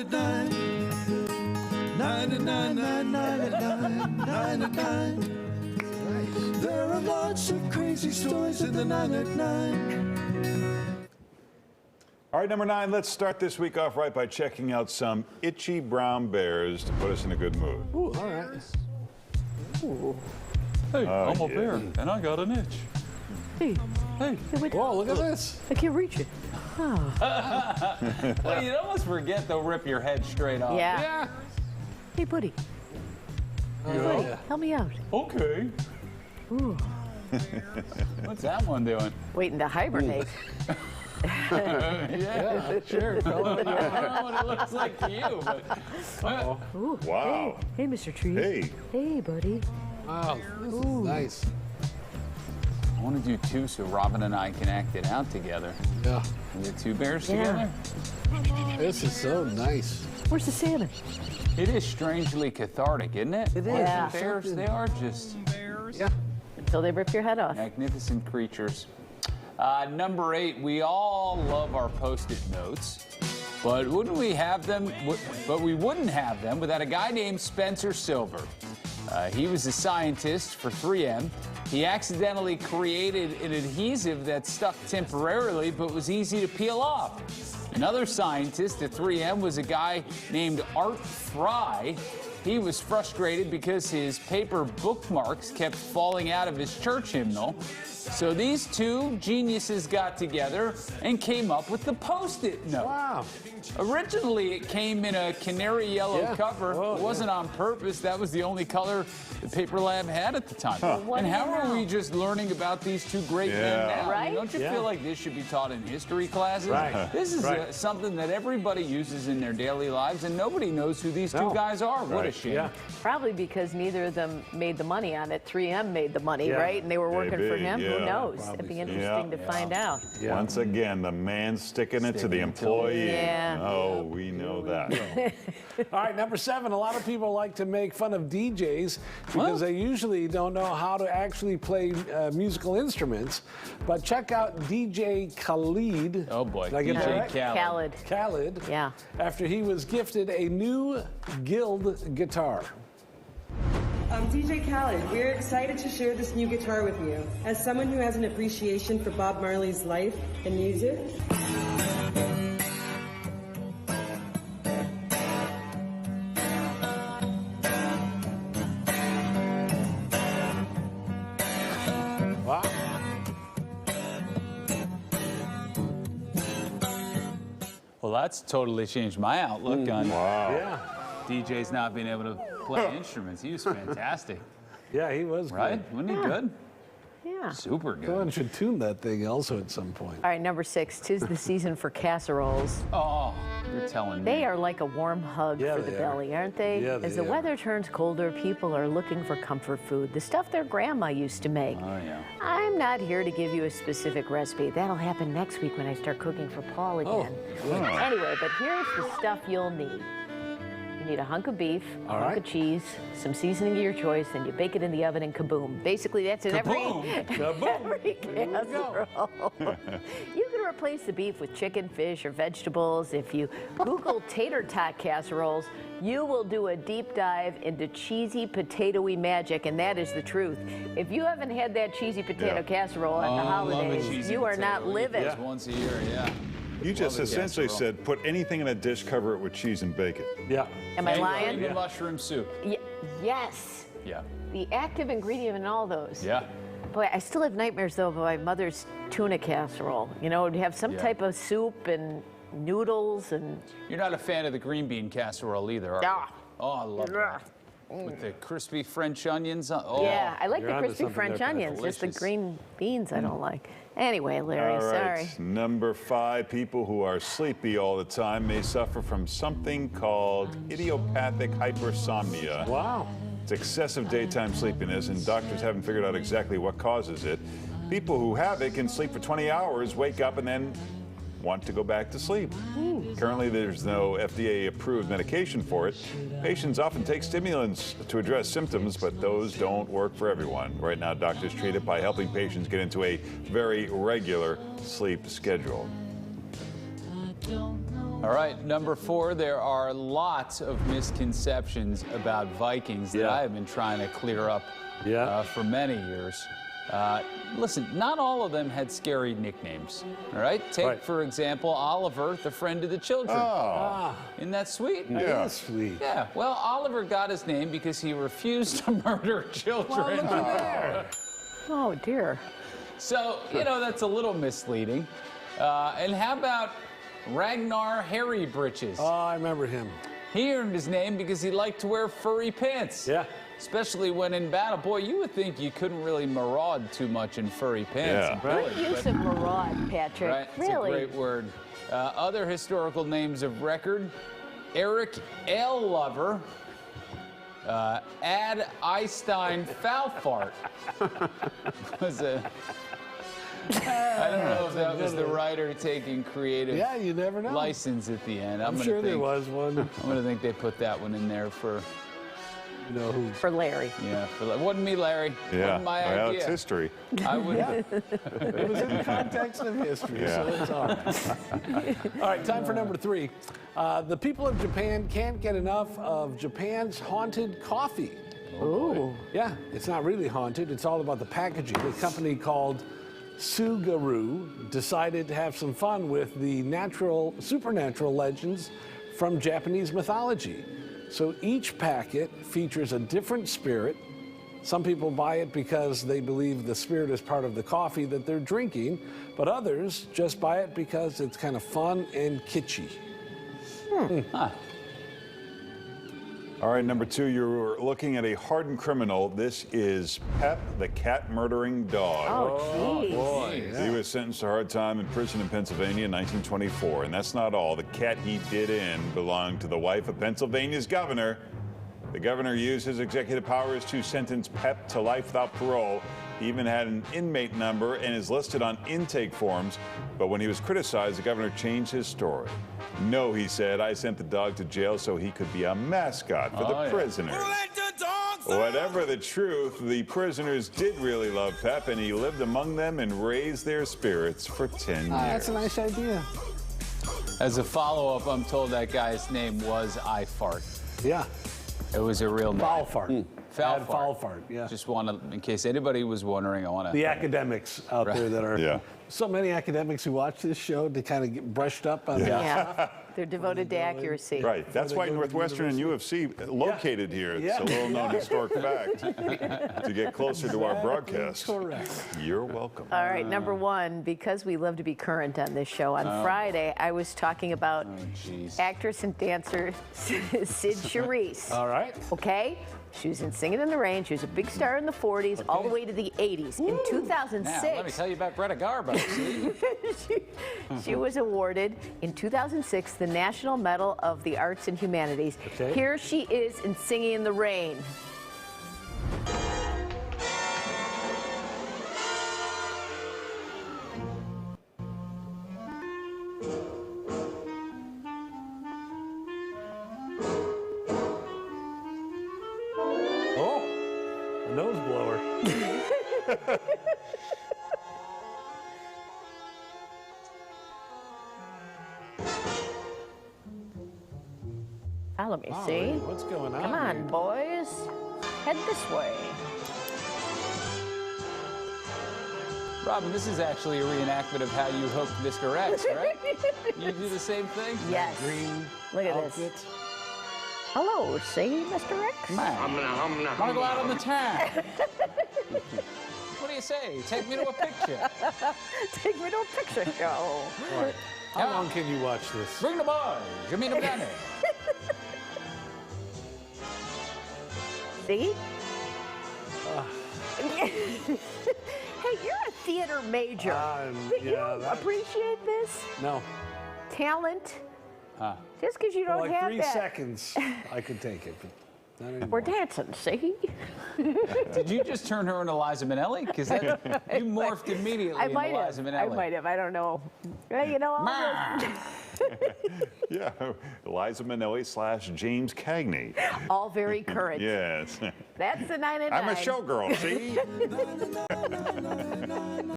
at 9. 9 at 9, 9, 9 at 9, 9 at 9. There are lots of crazy stories in the 9 at 9. All right, number 9, let's start this week off right by checking out some itchy brown bears to put us in a good mood. Ooh, all right. Ooh. Hey, I'm a bear, and I got an itch. Hey. Hey. Whoa, look at this. I can't reach it. Oh. Well, you'd almost forget they'll rip your head straight off. Yeah. Hey, buddy. Buddy, help me out. Okay. Ooh. What's that one doing? Waiting to hibernate. Yeah, sure. I don't know what it looks like to you, but Ooh. Wow. Hey, Mr. Tree. Hey. Hey, buddy. Wow, this is nice. I want to do two so Robin and I can act it out together. Yeah, The two bears Yeah. together? this is so nice. Where's the salmon? It is strangely cathartic, isn't it? It is. Yeah. Bears, they are just Yeah. Until they rip your head off. magnificent creatures. Number 8, we all love our Post-it notes, but wouldn't we have them? But we wouldn't have them without a guy named Spencer Silver. He was a scientist for 3M. He accidentally created an adhesive that stuck temporarily but was easy to peel off. Another scientist at 3M was a guy named Art Fry. He was frustrated because his paper bookmarks kept falling out of his church hymnal. So these two geniuses got together and came up with the Post-it note. Wow. Originally, it came in a canary yellow Yeah. cover. Oh, it wasn't on purpose. That was the only color the paper lab had at the time. What And do how you are know? we just learning about these two great men Yeah. now? Right? Don't you Yeah. feel like this should be taught in history classes? Right. This is Right. something that everybody uses in their daily lives, and nobody knows who these two No. guys are. What a Right. shame. Yeah. Probably because neither of them made the money on it. 3M made the money, Yeah. right? And they were working for Maybe, him. yeah. Who knows? Probably It'd be so. interesting Yeah. to find out. Yeah. Once again, the man sticking it to the Sticking it to employee. Yeah. Oh, we know that. All right, number 7. A lot of people like to make fun of DJs because they usually don't know how to actually play musical instruments. But check out DJ Khalid. Oh, boy. Did I get that DJ right? Khaled. Khaled. Khalid. Yeah. After he was gifted a new Guild guitar. I'm DJ Khaled. We're excited to share this new guitar with you. As someone who has an appreciation for Bob Marley's life and music, Wow. Well, that's totally changed my outlook on Wow. Yeah. DJs not being able to play instruments. He was fantastic, Yeah, he was right? good. Wasn't he good? Yeah. Super Someone good. should tune that thing also at some point. All right, number 6. 'Tis the season for casseroles. Oh, you're telling me. They are like a warm hug Yeah, for the they are. belly, aren't they? Yeah, As they the are. weather turns colder, people are looking for comfort food, the stuff their grandma used to make. Oh, yeah. I'm not here to give you a specific recipe. That'll happen next week when I start cooking for Paul again. Anyway, but here's the stuff you'll need. You need a hunk of beef, a hunk right. of cheese, some seasoning of your choice, and you bake it in the oven and kaboom. Basically, that's in every casserole. You can replace the beef with chicken, fish, or vegetables. If you Google tater tot casseroles, you will do a deep dive into cheesy potatoy magic, and that is the truth. If you haven't had that cheesy potato Yeah. casserole at the Oh, love a holidays, cheesy you are potato. not living. Just once a year, yeah. You just Love a essentially casserole. said, put anything in a dish, cover it with cheese and bake it. Yeah. Am I And lying? even mushroom soup. Yes. Yeah. The active ingredient in all those. Yeah. Boy, I still have nightmares though of my mother's tuna casserole. You know, it'd have some Yeah. type of soup and noodles and. You're not a fan of the green bean casserole either, are you? Ah. Oh, I love that. With the crispy French onions. Oh. Yeah, I like You're the onto crispy something French there, onions. Just the delicious. green beans I don't like. Anyway, Larry, All sorry. right, number 5, people who are sleepy all the time may suffer from something called idiopathic hypersomnia. Wow. It's excessive daytime sleepiness, and doctors haven't figured out exactly what causes it. People who have it can sleep for 20 hours, wake up, and then want to go back to sleep. Currently, there's no FDA-approved medication for it. Patients often take stimulants to address symptoms, but those don't work for everyone. Right now, doctors treat it by helping patients get into a very regular sleep schedule. All right, number 4, there are lots of misconceptions about Vikings that Yeah. I have been trying to clear up Yeah. for many years. Listen, not all of them had scary nicknames. All right, take Right. for example Oliver, the friend of the children. Oh, Isn't that sweet? yeah. That's sweet. Yeah, well, Oliver got his name because he refused to murder children. Oh, dear. So, you know, that's a little misleading. And how about Ragnar Hairy Britches? Oh, I remember him. He earned his name because he liked to wear furry pants. Yeah. Especially when in battle. Boy, you would think you couldn't really maraud too much in furry pants. Yeah. in Good village, use of maraud, Patrick. right? Really? It's a great word. Other historical names of record: Eric Ale Lover, Ad Eystein Falfart was a. I don't know if that was the writer taking creative Yeah, you never know. license at the end. I'm gonna sure there think- was one. I'm gonna think they put that one in there for. You know who? For Larry. Yeah, wasn't me, Larry. Yeah. Wasn't my Well, idea. it's history. I would. It was in the context of history, Yeah. so it's all right. All right, time for number 3. The people of Japan can't get enough of Japan's haunted coffee. Ooh. Yeah, it's not really haunted. It's all about the packaging. A company called Sugaru decided to have some fun with the supernatural legends from Japanese mythology. So each packet features a different spirit. Some people buy it because they believe the spirit is part of the coffee that they're drinking, but others just buy it because it's kind of fun and kitschy. All right, number 2, you're looking at a hardened criminal. This is Pep, the cat murdering dog. Oh, jeez. He was sentenced to hard time in prison in Pennsylvania in 1924. And that's not all. The cat he did in belonged to the wife of Pennsylvania's governor. The governor used his executive powers to sentence Pep to life without parole. He even had an inmate number and is listed on intake forms. But when he was criticized, the governor changed his story. No, he said, I sent the dog to jail so he could be a mascot for the prisoners. Whatever the truth, the prisoners did really love Pep, and he lived among them and raised their spirits for 10 years. That's a nice idea. As a follow-up, I'm told that guy's name was I Fart. Yeah, It was a real name. foul fart. Foul Bad fart. foul fart, yeah. Just want to, in case anybody was wondering, I want to. The academics out there that are, Yeah. so many academics who watch this show to kind of get brushed up on Yeah. They're devoted to accuracy. Right. That's they why go to Northwestern and UFC located here. It's a little known historic fact to get closer to our broadcast. Correct. You're welcome. All right, number 1, because we love to be current on this show, on Friday I was talking about jeez. actress and dancer Sid Charisse. All right. Okay? She was in Singing in the Rain. She was a big star in the 40s, all the way to the 80s. In 2006, Now, let me tell you about Greta Garbo. See? she was awarded in 2006 the National Medal of the Arts and Humanities. Okay. Here she is in Singing in the Rain. Oh, a nose blower. Follow me, All see? right, what's going on? Come on, here? boys. Head this way. Robin, this is actually a reenactment of how you hooked Mr. X, right? You do the same thing? Yes. Green Look at this. outfit. Hello, see, Mr. X? Man, wanna go out on the town? What do you say? Take me to a picture. Take me to a picture show. All right. How long can you watch this? Bring the boys. Give me the money. See? Hey, you're a theater major. Do you yeah, that- appreciate this? No. Talent? Just because you For don't like have 3 that. seconds, I could take it. But not anymore. We're dancing, see? Did you just turn her into Liza Minnelli? Because you morphed immediately I into might have. Liza I Minnelli. might have. I don't know. Well, you know, Yeah. Eliza Minnelli / James Cagney. all very current. Yes. That's the 9 and 9. I'm a showgirl, see?